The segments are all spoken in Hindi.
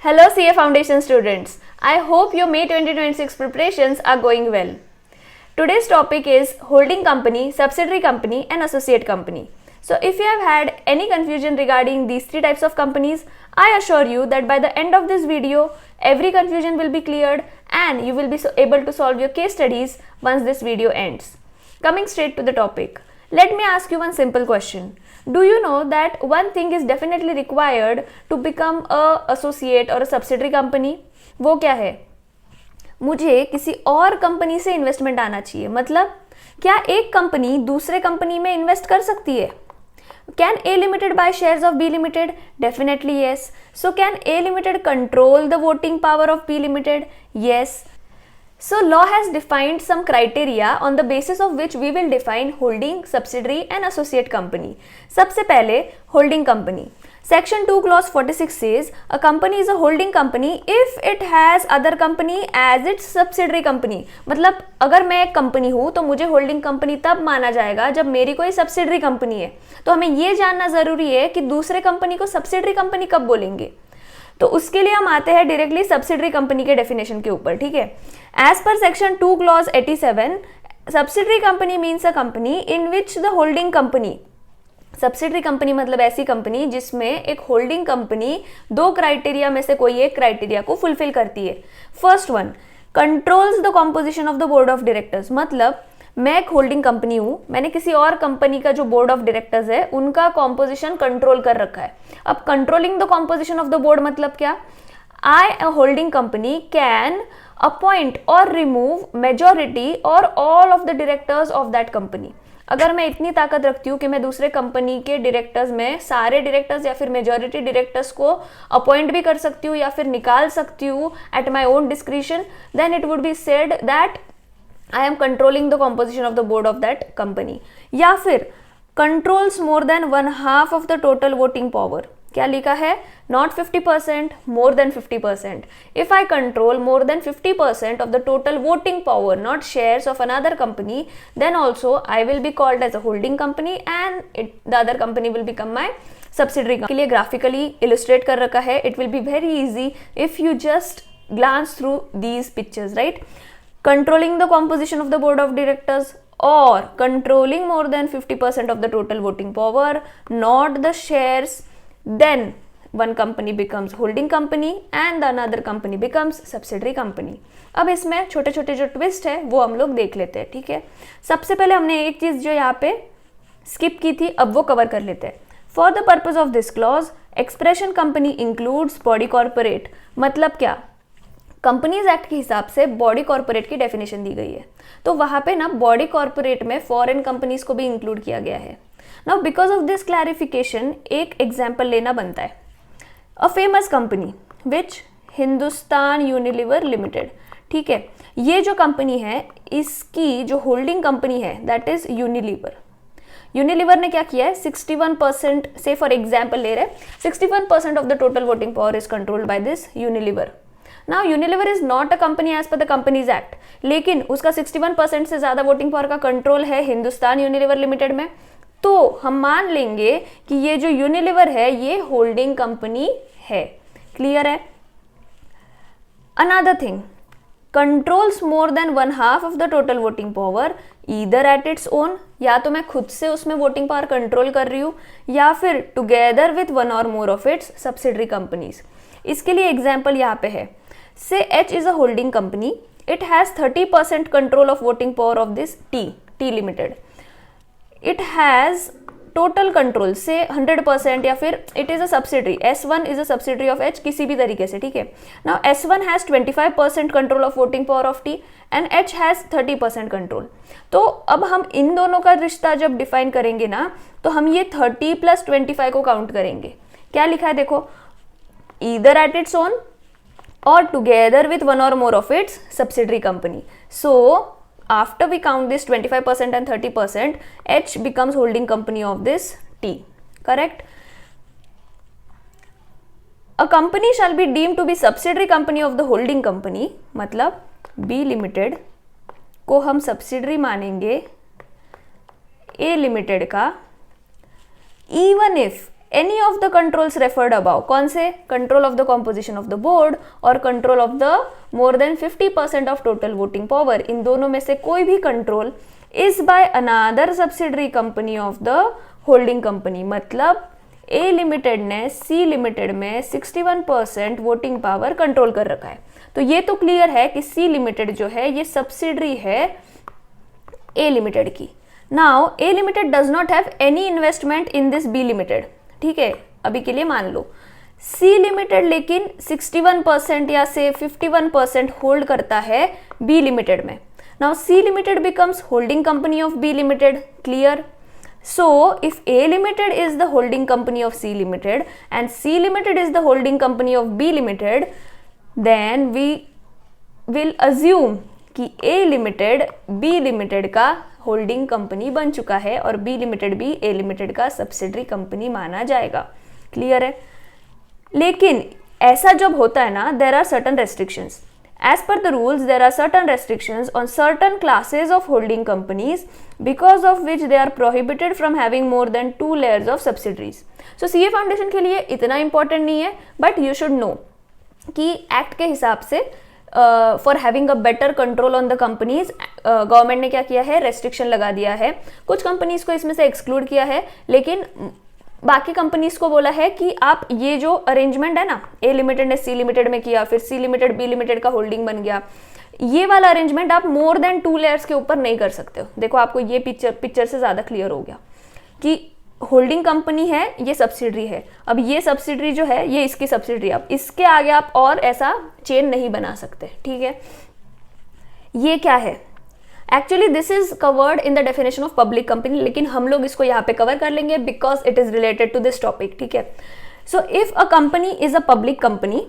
Hello CA Foundation students. I hope your May 2026 preparations are going well. Today's topic is holding company, subsidiary company and associate company. So if you have had any confusion regarding these three types of companies, I assure you that by the end of this video, every confusion will be cleared and you will be able to solve your case studies once this video ends. Coming straight to the topic, let me ask you one simple question. Do you know that one thing is definitely required to become a associate or a subsidiary company? वो क्या है? मुझे किसी और कंपनी से इन्वेस्टमेंट आना चाहिए. मतलब क्या एक कंपनी दूसरे कंपनी में इन्वेस्ट कर सकती है? Can A Limited buy shares of B Limited? Definitely yes. So can A Limited control the voting power of B Limited? Yes. So law has defined some criteria on the basis of which we will define holding, subsidiary and associate company. सबसे पहले holding company. Section 2 clause 46 says a company is a holding company if it has other company as its subsidiary company. मतलब अगर मैं एक कंपनी हूँ तो मुझे होल्डिंग कंपनी तब माना जाएगा जब मेरी कोई सब्सिडरी कंपनी है. तो हमें ये जानना जरूरी है कि दूसरे कंपनी को सब्सिडरी कंपनी कब बोलेंगे. तो उसके लिए हम आते हैं डायरेक्टली सब्सिडरी कंपनी के डेफिनेशन के ऊपर. ठीक है. As per section 2 clause 87, subsidiary company means a company in which the holding company. Subsidiary company मतलब ऐसी कंपनी जिसमें एक होल्डिंग कंपनी दो क्राइटेरिया में से कोई एक क्राइटेरिया को फुलफिल करती है. First one, controls the composition of the board of directors. मतलब मैं एक होल्डिंग कंपनी हूँ, मैंने किसी और कंपनी का जो बोर्ड ऑफ डायरेक्टर्स है उनका कॉम्पोजिशन कंट्रोल कर रखा है. अब controlling the composition of the board मतलब क्या? I a holding company can appoint और रिमूव मेजॉरिटी और all of the directors of that company. अगर मैं इतनी ताकत रखती हूँ कि मैं दूसरे कंपनी के डायरेक्टर्स में सारे डायरेक्टर्स या फिर मेजॉरिटी डायरेक्टर्स को अपॉइंट भी कर सकती हूँ या फिर निकाल सकती हूँ at my own discretion, then it would be said that I am controlling the composition of the board of that company. या फिर controls more than 1/2 of the total voting power. क्या लिखा है? Not 50%, more than 50%. If I control more than 50% of the total voting power, not shares of another company, then also I will be called as a holding company and the other company will become my subsidiary. के लिए graphically illustrate कर रखा है. It will be very easy if you just glance through these pictures, right? Controlling the composition of the board of directors or controlling more than 50% of the total voting power, not the shares, then one company becomes holding company and the another company becomes subsidiary company. अब इसमें छोटे छोटे जो ट्विस्ट है वो हम लोग देख लेते हैं. ठीक है. सबसे पहले हमने एक चीज जो यहाँ पे स्किप की थी अब वो कवर कर लेते हैं. For the purpose of this clause, expression company includes body corporate. मतलब क्या? कंपनीज एक्ट के हिसाब से बॉडी कॉर्पोरेट की डेफिनेशन दी गई है. तो वहां पे ना बॉडी कॉर्पोरेट में फॉरेन कंपनीज को भी इंक्लूड किया गया है. Now because of this clarification एक एग्जांपल लेना बनता है. A famous company which Hindustan Unilever limited. ठीक है. ये जो कंपनी है इसकी जो होल्डिंग कंपनी है दैट इज यूनिलीवर. यूनिलीवर ने क्या किया है? 61% से फॉर एग्जाम्पल ले रहे हैं 61% of the total voting power is controlled by this Unilever. Now Unilever is not a company as per the Companies Act, लेकिन उसका 61% से ज्यादा वोटिंग पावर का कंट्रोल है हिंदुस्तान यूनिलीवर लिमिटेड में. तो हम मान लेंगे कि ये जो यूनिलीवर है ये होल्डिंग कंपनी है. क्लियर है? Another thing, controls more than 1/2 of the total voting power either at its own, या तो मैं खुद से उसमें वोटिंग पावर कंट्रोल कर रही हूँ या फिर टुगेदर विथ वन और more of its subsidiary companies. इसके लिए एग्जाम्पल यहाँ पे है. Say H is a holding company. It has 30% control of voting power of this T Limited. It has total control, say 100% या फिर it is a subsidiary. S1 is a subsidiary of H किसी भी तरीके से. ठीक है. Now S1 has 25% control of voting power of T and H has 30% control. तो अब हम इन दोनों का रिश्ता जब डिफाइन करेंगे ना तो हम ये 30 + 25 को काउंट करेंगे. क्या लिखा है देखो? Either at its own or together with one or more of its subsidiary company. So after we count this 25% and 30%, H becomes holding company of this T. Correct? A company shall be deemed to be subsidiary company of the holding company. मतलब B Limited को हम subsidiary मानेंगे A Limited का, even if any of the controls referred about, कौन से? Control of the composition of the board और control of the more than 50% of total voting power, इन दोनों में से कोई भी control is by another subsidiary company of the holding company. मतलब ए लिमिटेड ने सी लिमिटेड में 61% वोटिंग पावर कंट्रोल कर रखा है। तो ये तो क्लियर है कि सी लिमिटेड जो है ये सब्सिडरी है ए लिमिटेड की। Now A limited does not have any investment in this B limited, ठीक है, अभी के लिए मान लो। सी लिमिटेड लेकिन 61% या से 51% होल्ड करता है बी लिमिटेड में। Now C limited becomes holding company of B limited, clear? So, if A Limited is the holding company of C Limited and C Limited is the holding company of B Limited, then we will assume कि A Limited B Limited का होल्डिंग कंपनी बन चुका है और B Limited भी A Limited का सब्सिडरी कंपनी माना जाएगा। क्लियर है? लेकिन ऐसा जब होता है ना, there are certain restrictions. As per the rules, there are certain restrictions on certain classes of holding companies because of which they are prohibited from having more than 2 layers of subsidiaries. So CA foundation के लिए इतना important नहीं है, but you should know कि एक्ट के हिसाब से for having a better control on the companies government ने क्या किया है, रेस्ट्रिक्शन लगा दिया है। कुछ कंपनीज को इसमें से एक्सक्लूड किया है, लेकिन बाकी कंपनीज को बोला है कि आप ये जो अरेंजमेंट है ना, ए लिमिटेड ने सी लिमिटेड में किया, फिर सी लिमिटेड बी लिमिटेड का होल्डिंग बन गया, ये वाला अरेंजमेंट आप मोर देन 2 लेयर्स के ऊपर नहीं कर सकते हो। देखो आपको ये पिक्चर से ज्यादा क्लियर हो गया कि होल्डिंग कंपनी है, ये सब्सिडरी है, अब ये सब्सिडरी जो है ये इसकी सब्सिडरी, अब इसके आगे आप और ऐसा चेन नहीं बना सकते, ठीक है। ये क्या है? Actually this is covered in the definition of public company, लेकिन हम लोग इसको यहाँ पे कवर कर लेंगे because it is related to this topic, ठीक है। So if a company is a public company,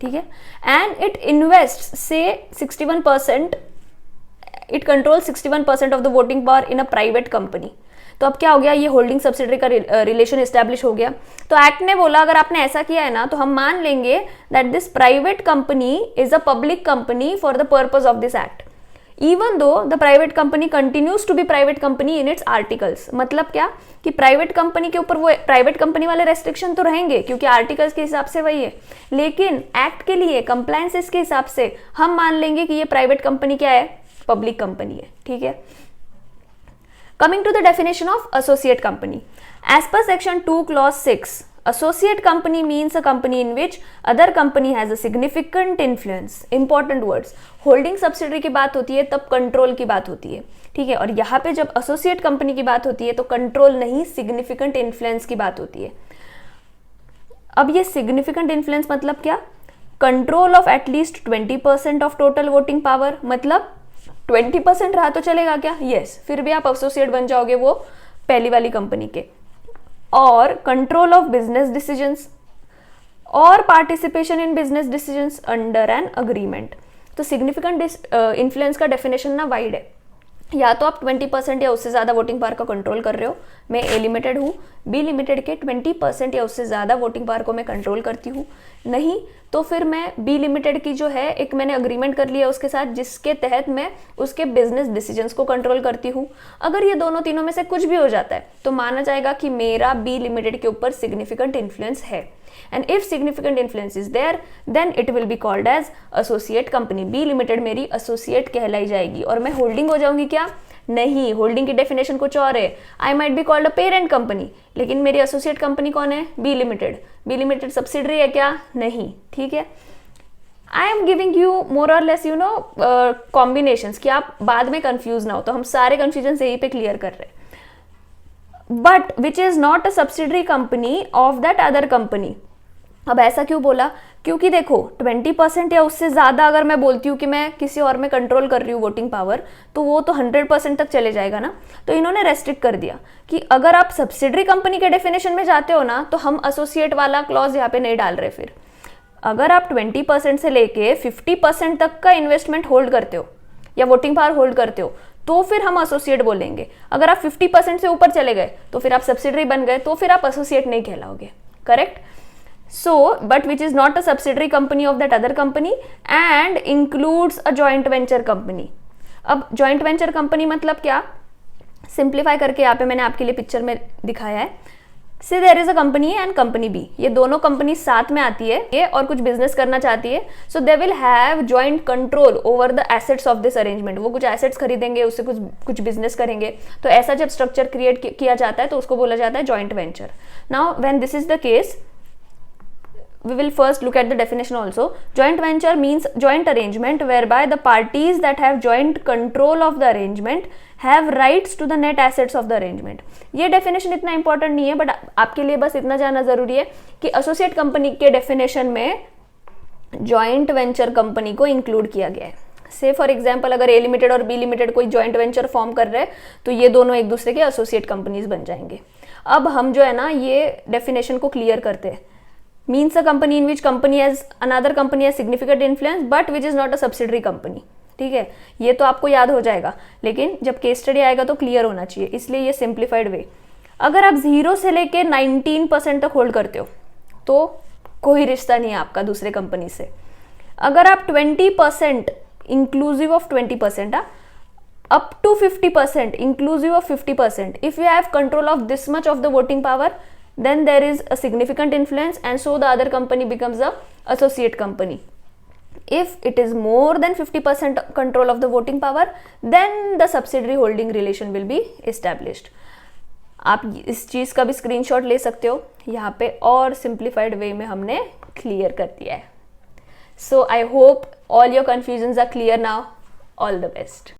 ठीक है, and it invest say 61%, it control 61% of the voting power in a private company, तो अब क्या हो गया, ये होल्डिंग सब्सिडरी का रिलेशन एस्टैब्लिश हो गया। तो एक्ट ने बोला अगर आपने ऐसा किया है ना, तो हम मान लेंगे that this private company is a public company for the purpose of this act, even though the private company continues to be private company in its articles. मतलब क्या कि प्राइवेट कंपनी के ऊपर वो प्राइवेट कंपनी वाले रेस्ट्रिक्शन तो रहेंगे क्योंकि आर्टिकल्स के हिसाब से वही है, लेकिन एक्ट के लिए कंप्लायंसेस के हिसाब से हम मान लेंगे कि ये प्राइवेट कंपनी क्या है, पब्लिक कंपनी है, ठीक है। Coming to the definition of associate company, as per section 2 clause 6, associate company means a company in which other company has a significant influence. Important words, holding subsidiary की बात होती है तब कंट्रोल की बात होती है, ठीक है, और यहाँ पे जब associate company की बात होती है तो कंट्रोल नहीं, significant influence की बात होती है। अब ये significant influence मतलब क्या? Control of at least 20% of total voting power, मतलब 20% रहा तो चलेगा क्या? यस, फिर भी आप एसोसिएट बन जाओगे वो पहली वाली कंपनी के। और कंट्रोल ऑफ बिजनेस डिसीजंस और participation in business decisions under an agreement. तो सिग्निफिकेंट इन्फ्लुएंस का डेफिनेशन ना वाइड है, या तो आप 20% या उससे ज़्यादा वोटिंग पावर का कंट्रोल कर रहे हो, मैं ए लिमिटेड हूँ, बी लिमिटेड के 20% या उससे ज़्यादा वोटिंग पावर को मैं कंट्रोल करती हूँ, नहीं तो फिर मैं बी लिमिटेड की जो है एक मैंने अग्रीमेंट कर लिया उसके साथ जिसके तहत मैं उसके बिजनेस डिसीजंस को कंट्रोल करती हूँ। अगर ये दोनों तीनों में से कुछ भी हो जाता है तो माना जाएगा कि मेरा बी लिमिटेड के ऊपर सिग्निफिकेंट इन्फ्लुएंस है, and if significant influence is there then it will be called as associate company। B limited मेरी associate कहलाई जाएगी और मैं holding हो जाऊंगी क्या? नहीं, होल्डिंग की डेफिनेशन कुछ और है, I might be called a parent company, लेकिन मेरी एसोसिएट कंपनी कौन है? B limited. B limited subsidiary है क्या? नहीं, ठीक है। I am giving you more or less you know combinations कि आप बाद में कंफ्यूज ना हो, तो हम सारे कंफ्यूजन यही पे क्लियर कर रहे हैं। But which is not a subsidiary company of that other company. अब ऐसा क्यों बोला? क्योंकि देखो 20% या उससे ज़्यादा अगर मैं बोलती हूँ कि मैं किसी और में कंट्रोल कर रही हूँ वोटिंग पावर, तो वो तो 100% तक चले जाएगा ना। तो इन्होंने रेस्ट्रिक्ट कर दिया कि अगर आप सब्सिडरी कंपनी के डेफिनेशन में जाते हो ना, तो हम एसोसिएट वाला क्लॉज यहाँ पे नहीं डाल रहे। फिर अगर आप 20% से लेके 50% तक का इन्वेस्टमेंट होल्ड करते हो या वोटिंग पावर होल्ड करते हो, तो फिर हम एसोसिएट बोलेंगे। अगर आप 50% से ऊपर चले गए तो फिर आप सब्सिडरी बन गए, तो फिर आप एसोसिएट नहीं कहलाओगे, correct. So, but which is not a subsidiary company of that other company and includes a joint venture company। अब joint venture company मतलब क्या? सिंप्लीफाई करके यहाँ पे मैंने आपके लिए पिक्चर में दिखाया है। Say there is a company A and company B, ये दोनों कंपनी साथ में आती है ये और कुछ बिजनेस करना चाहती है, so they will have joint control over the assets of this arrangement, वो कुछ एसेट्स खरीदेंगे, उससे कुछ बिजनेस करेंगे, तो ऐसा जब स्ट्रक्चर क्रिएट किया जाता है तो उसको बोला जाता है joint venture. Now when this is the case, we will first look at the definition also. Joint venture means joint arrangement whereby the parties that have joint control of the arrangement have rights to the net assets of the arrangement. ये definition इतना important नहीं है, but आपके लिए बस इतना जानना जरूरी है कि associate company के definition में joint venture company को include किया गया है. से फॉर एग्जाम्पल अगर ए लिमिटेड और बी लिमिटेड कोई जॉइंट वेंचर फॉर्म कर रहे हैं तो ये दोनों एक दूसरे के एसोसिएट कंपनीज बन जाएंगे. अब हम जो है ना ये डेफिनेशन को क्लियर करते हैं. means a company in which company has another company has significant influence but which is not a subsidiary company. ठीक है, ये तो आपको याद हो जाएगा, लेकिन जब केस स्टडी आएगा तो क्लियर होना चाहिए, इसलिए ये सिंप्लीफाइड वे. अगर आप 0 से लेके 19% तक होल्ड करते हो तो कोई रिश्ता नहीं है आपका दूसरे कंपनी से. अगर आप 20% inclusive of 20% up to 50% inclusive of 50%, if you have control of this much of the voting power, then there is a significant influence and so the other company becomes a associate company. If it is more than 50% control of the voting power, then the subsidiary holding relation will be established. आप इस चीज का भी स्क्रीनशॉट ले सकते हो, यहाँ पे और सिंप्लीफाइड वे में हमने क्लियर कर दिया है. So I hope all your confusions are clear now. All the best.